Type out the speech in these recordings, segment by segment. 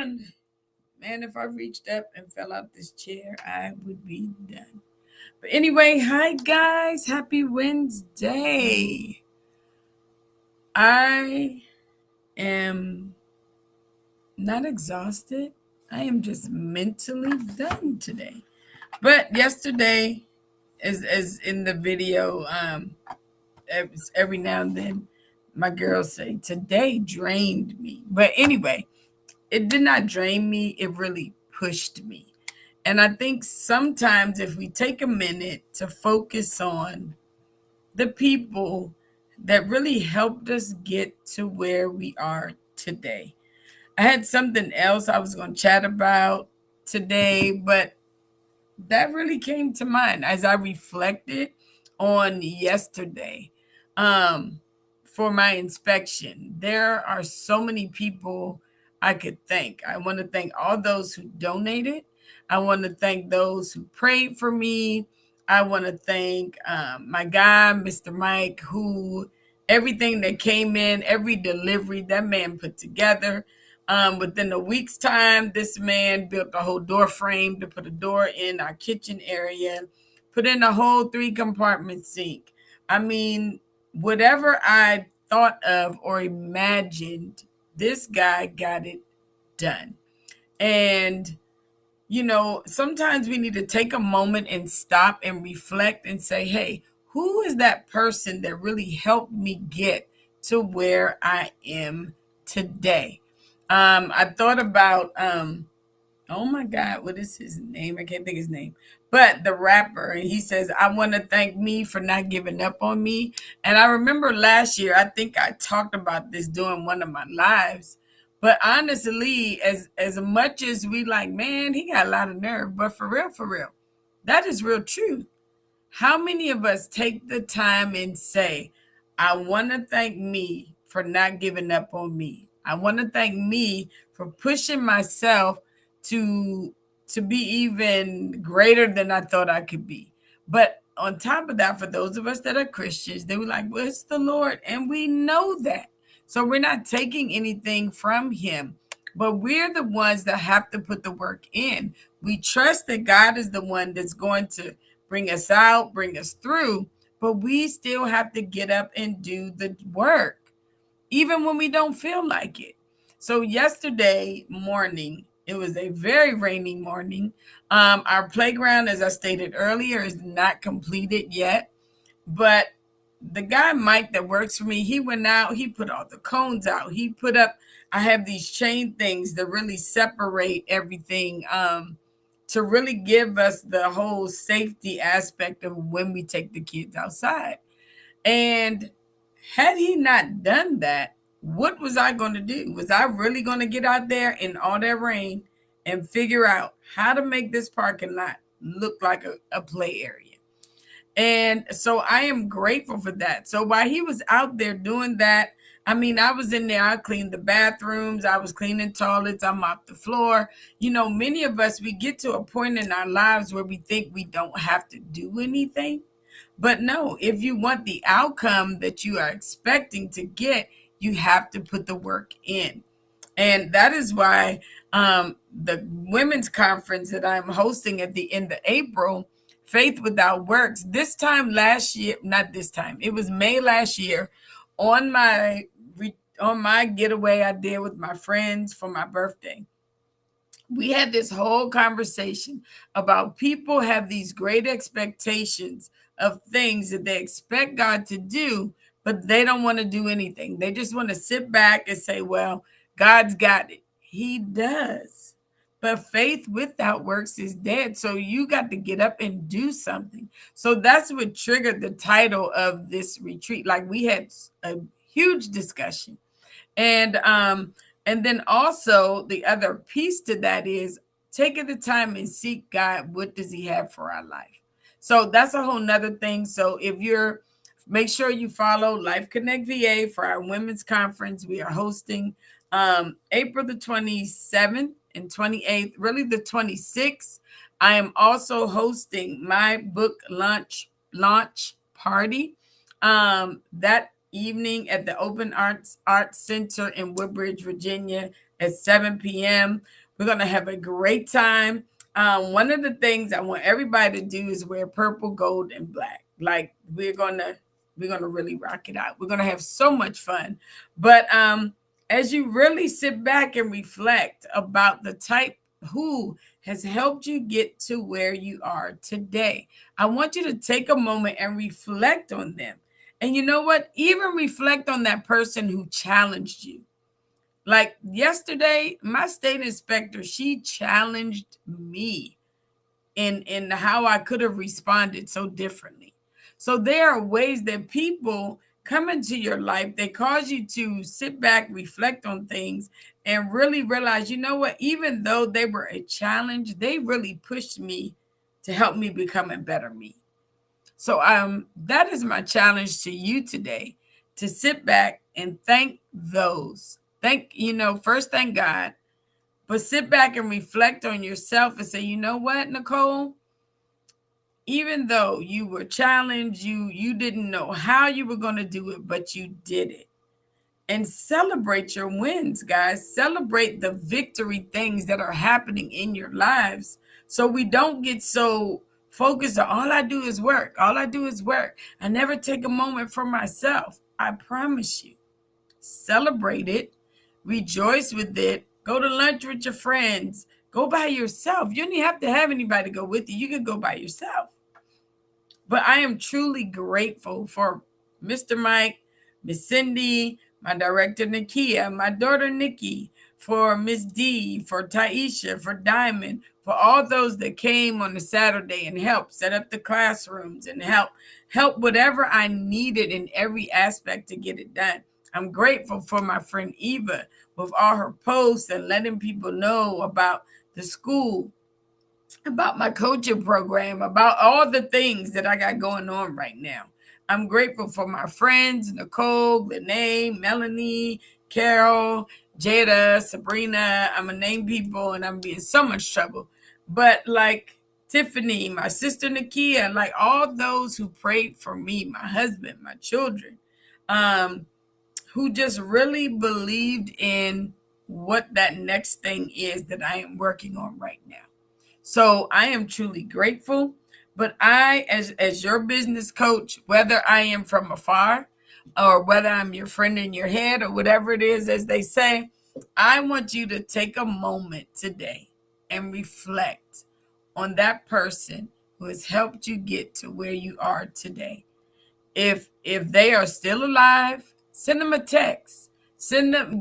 on. Man, if I reached up and fell out this chair, I would be done. But anyway, hi guys. Happy Wednesday. I am not exhausted. I am just mentally done today. But yesterday, as in the video, every now and then my girls say today drained me. But anyway, it did not drain me, it really pushed me. And I think sometimes if we take a minute to focus on the people that really helped us get to where we are today. I had something else I was going to chat about today, but that really came to mind as I reflected on yesterday um, for my inspection. There are so many people I could thank. I want to thank all those who donated. I want to thank those who prayed for me. I want to thank my guy, Mr. Mike, who everything that came in, every delivery that man put together. Within a week's time, this man built a whole door frame to put a door in our kitchen area, put in a whole 3-compartment sink. I mean, whatever I thought of or imagined, this guy got it done. And, sometimes we need to take a moment and stop and reflect and say, hey, who is that person that really helped me get to where I am today? I thought about oh my God, what is his name? I can't think his name. But the rapper, and he says, I want to thank me for not giving up on me. And I remember last year, I think I talked about this during one of my lives. But honestly, as much as we like, man, he got a lot of nerve. But for real, that is real truth. How many of us take the time and say, I want to thank me for not giving up on me. I want to thank me for pushing myself to be even greater than I thought I could be. But on top of that, for those of us that are Christians, they were like, well, it's the Lord. And we know that. So we're not taking anything from him, but we're the ones that have to put the work in. We trust that God is the one that's going to bring us out, bring us through, but we still have to get up and do the work, even when we don't feel like it. So yesterday morning, it was a very rainy morning. Our playground, as I stated earlier, is not completed yet, but the guy Mike that works for me, he went out, he put all the cones out, he put up, I have these chain things that really separate everything, to really give us the whole safety aspect of when we take the kids outside. And had he not done that, what was I going to do? Was I really going to get out there in all that rain and figure out how to make this parking lot look like a play area? And so I am grateful for that. So while he was out there doing that, I mean, I was in there, I cleaned the bathrooms, I was cleaning toilets, I mopped the floor. Many of us, we get to a point in our lives where we think we don't have to do anything. But no, if you want the outcome that you are expecting to get, you have to put the work in. And that is why the women's conference that I'm hosting at the end of April, Faith Without Works, this time last year, not this time, it was May last year, on my getaway I did with my friends for my birthday. We had this whole conversation about people have these great expectations of things that they expect God to do, but they don't want to do anything. They just want to sit back and say, well, God's got it. He does. But faith without works is dead. So you got to get up and do something. So that's what triggered the title of this retreat. Like, we had a huge discussion. And then also the other piece to that is taking the time and seek God. What does he have for our life? So that's a whole nother thing. So make sure you follow Life Connect VA for our women's conference. We are hosting April the 27th and 28th, really the 26th. I am also hosting my book launch party. That evening at the Open Arts Center in Woodbridge, Virginia at 7 p.m. We're going to have a great time. One of the things I want everybody to do is wear purple, gold, and black. Like we're gonna really rock it out. We're gonna have so much fun. But as you really sit back and reflect about the type who has helped you get to where you are today, I want you to take a moment and reflect on them. And you know what? Even reflect on that person who challenged you. Like yesterday, my state inspector, she challenged me in how I could have responded so differently. So there are ways that people come into your life, they cause you to sit back, reflect on things, and really realize, you know what, even though they were a challenge, they really pushed me to help me become a better me. So that is my challenge to you today, to sit back and thank those. First thank God, but sit back and reflect on yourself and say, you know what, Nicole? Even though you were challenged, you didn't know how you were going to do it, but you did it. And celebrate your wins, guys. Celebrate the victory things that are happening in your lives. So we don't get so focused on all I do is work. All I do is work. I never take a moment for myself. I promise you. Celebrate it. Rejoice with it. Go to lunch with your friends. Go by yourself. You don't even have to have anybody go with you. You can go by yourself. But I am truly grateful for Mr. Mike, Miss Cindy, my director Nakia, my daughter Nikki, for Miss D, for Taisha, for Diamond, for all those that came on the Saturday and helped set up the classrooms and help whatever I needed in every aspect to get it done. I'm grateful for my friend Eva with all her posts and letting people know about the school, about my coaching program, about all the things that I got going on right now. I'm grateful for my friends, Nicole, Lene, Melanie, Carol, Jada, Sabrina. I'm going to name people and I'm be in so much trouble. But like Tiffany, my sister Nakia, like all those who prayed for me, my husband, my children, who just really believed in what that next thing is that I am working on right now. So I am truly grateful. But I, as your business coach, whether I am from afar or whether I'm your friend in your head or whatever it is, as they say, I want you to take a moment today and reflect on that person who has helped you get to where you are today. If they are still alive, send them a text.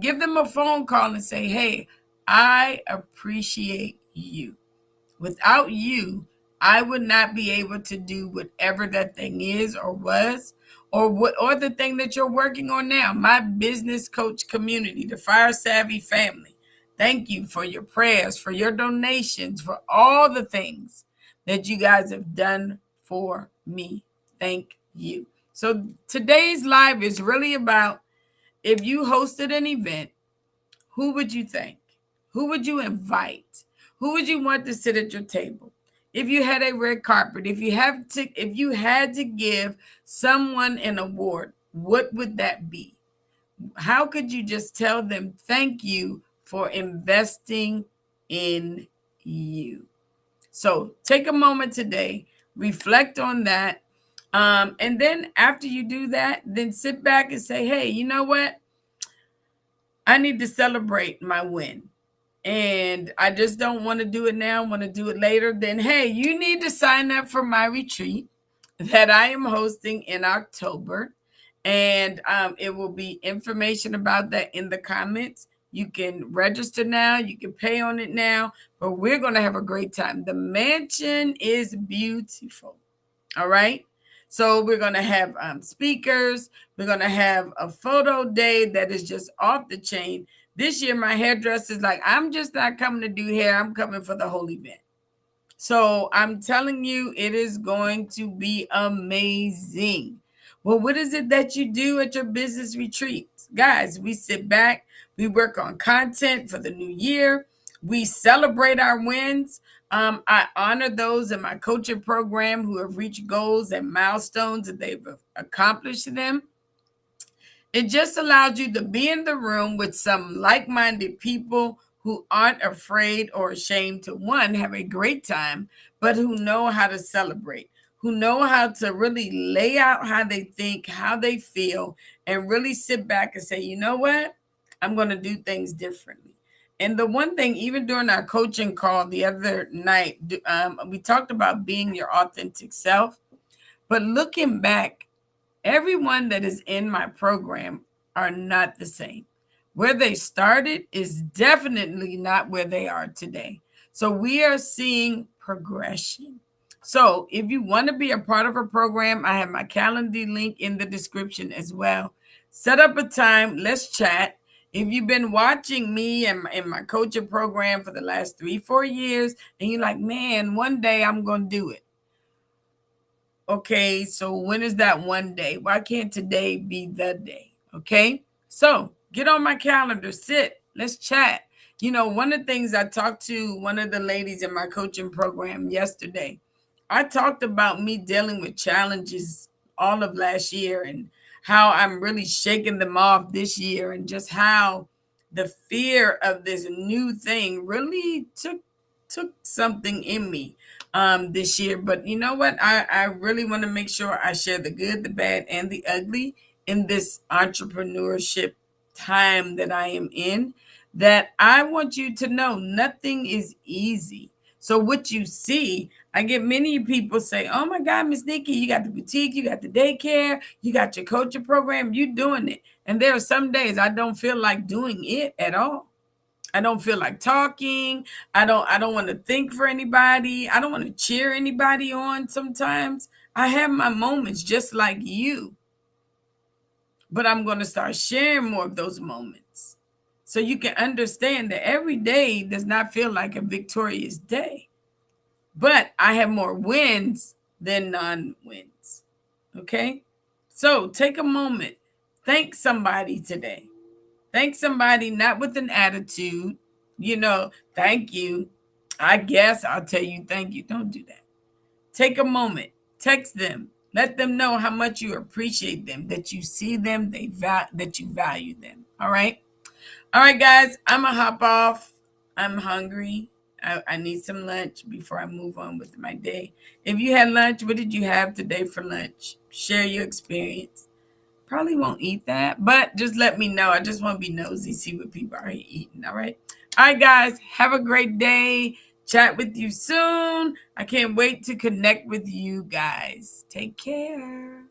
Give them a phone call and say, hey, I appreciate you. Without you, I would not be able to do whatever that thing is or was, or the thing that you're working on now. My business coach community, the Fire Savvy family. Thank you for your prayers, for your donations, for all the things that you guys have done for me. Thank you. So today's live is really about, if you hosted an event, who would you thank? Who would you invite? Who would you want to sit at your table? If you had a red carpet, if you had to give someone an award, what would that be? How could you just tell them thank you for investing in you? So take a moment today, reflect on that. And then after you do that, then sit back and say, hey, you know what? I need to celebrate my win. And I just don't want to do it now, I want to do it later. Then, hey, you need to sign up for my retreat that I am hosting in October. And it will be information about that in the comments. You can register now, you can pay on it now, but we're going to have a great time. The mansion is beautiful. All right. So we're going to have speakers. We're going to have a photo day that is just off the chain. This year, my hairdresser is like, I'm just not coming to do hair. I'm coming for the whole event. So I'm telling you, it is going to be amazing. Well, what is it that you do at your business retreats? Guys, we sit back, we work on content for the new year, we celebrate our wins. I honor those in my coaching program who have reached goals and milestones that they've accomplished them. It just allows you to be in the room with some like-minded people who aren't afraid or ashamed to, one, have a great time, but who know how to celebrate, who know how to really lay out how they think, how they feel, and really sit back and say, you know what? I'm going to do things differently. And the one thing, even during our coaching call the other night, we talked about being your authentic self. But looking back, everyone that is in my program are not the same. Where they started is definitely not where they are today. So we are seeing progression. So if you want to be a part of a program, I have my calendar link in the description as well. Set up a time, let's chat. If you've been watching me and my coaching program for the last 3-4 years, and you're like, man, one day I'm going to do it. Okay, so when is that one day? Why can't today be the day? Okay, so get on my calendar, sit, let's chat. You know, one of the things I talked to one of the ladies in my coaching program yesterday, I talked about me dealing with challenges all of last year and how I'm really shaking them off this year, and just how the fear of this new thing really took something in me this year. But you know what? I really want to make sure I share the good, the bad, and the ugly in this entrepreneurship time that I am in. That I want you to know nothing is easy. So what you see, I get many people say, oh my God, Miss Nikki, you got the boutique, you got the daycare, you got your coaching program, you doing it. And there are some days I don't feel like doing it at all. I don't feel like talking. I don't want to think for anybody. I don't want to cheer anybody on sometimes. I have my moments just like you. But I'm going to start sharing more of those moments so you can understand that every day does not feel like a victorious day. But I have more wins than non-wins. Okay? So take a moment. Thank somebody today. Thank somebody, not with an attitude, thank you. I guess I'll tell you thank you. Don't do that. Take a moment, text them, let them know how much you appreciate them, that you see them, that you value them. All right. All right, guys, I'm going to hop off. I'm hungry. I need some lunch before I move on with my day. If you had lunch, what did you have today for lunch? Share your experience. Probably won't eat that, but just let me know. I just want to be nosy, see what people are eating. All right. All right, guys. Have a great day. Chat with you soon. I can't wait to connect with you guys. Take care.